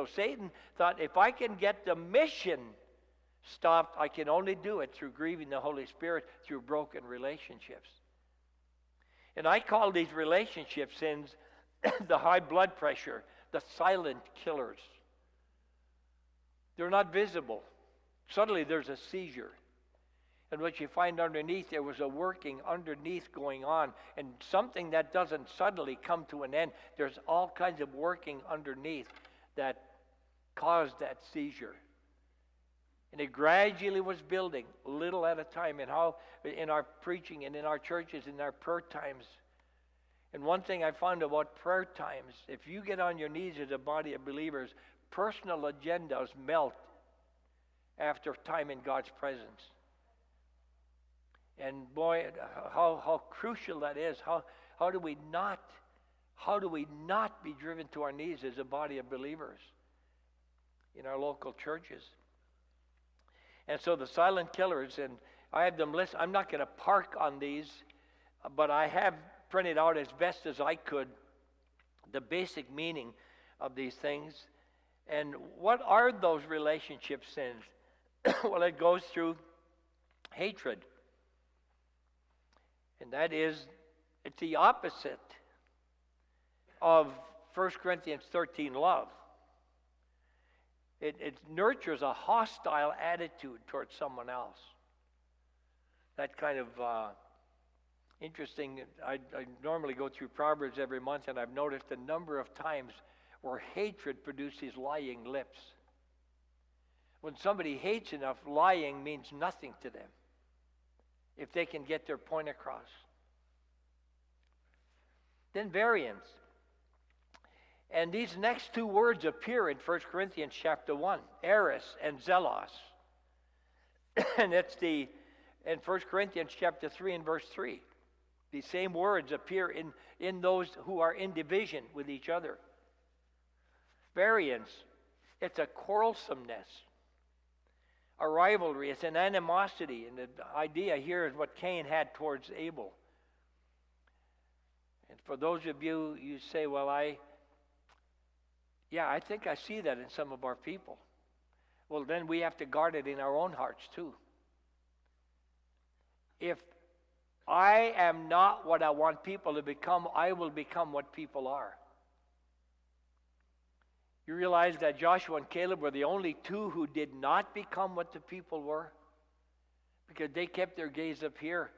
So Satan thought, if I can get the mission stopped, I can only do it through grieving the Holy Spirit, through broken relationships. And I call these relationship sins the high blood pressure, the silent killers. They're not visible. Suddenly there's a seizure. And what you find underneath, there was a working underneath going on. And something that doesn't suddenly come to an end, there's all kinds of working underneath that caused that seizure. And it gradually was building, little at a time, and how in our preaching and in our churches, in our prayer times. And one thing I found about prayer times, if you get on your knees as a body of believers, personal agendas melt after time in God's presence. And boy, how crucial that is. How do we not be driven to our knees as a body of believers in our local churches? And so the silent killers, and I have them list. I'm not going to park on these, but I have printed out as best as I could the basic meaning of these things. And what are those relationship sins? Well, it goes through hatred. And that is, it's the opposite of 1 Corinthians 13, love. It nurtures a hostile attitude towards someone else. That kind of interesting. I normally go through Proverbs every month, and I've noticed a number of times where hatred produces lying lips. When somebody hates enough, lying means nothing to them if they can get their point across. Then variance. And these next two words appear in 1 Corinthians chapter 1, eris and zelos. And it's in 1 Corinthians chapter 3 and verse 3. These same words appear in those who are in division with each other. Variance, it's a quarrelsomeness, a rivalry, it's an animosity. And the idea here is what Cain had towards Abel. And for those of you, you say, well, I think I see that in some of our people. Well, then we have to guard it in our own hearts too. If I am not what I want people to become, I will become what people are. You realize that Joshua and Caleb were the only two who did not become what the people were? Because they kept their gaze up here.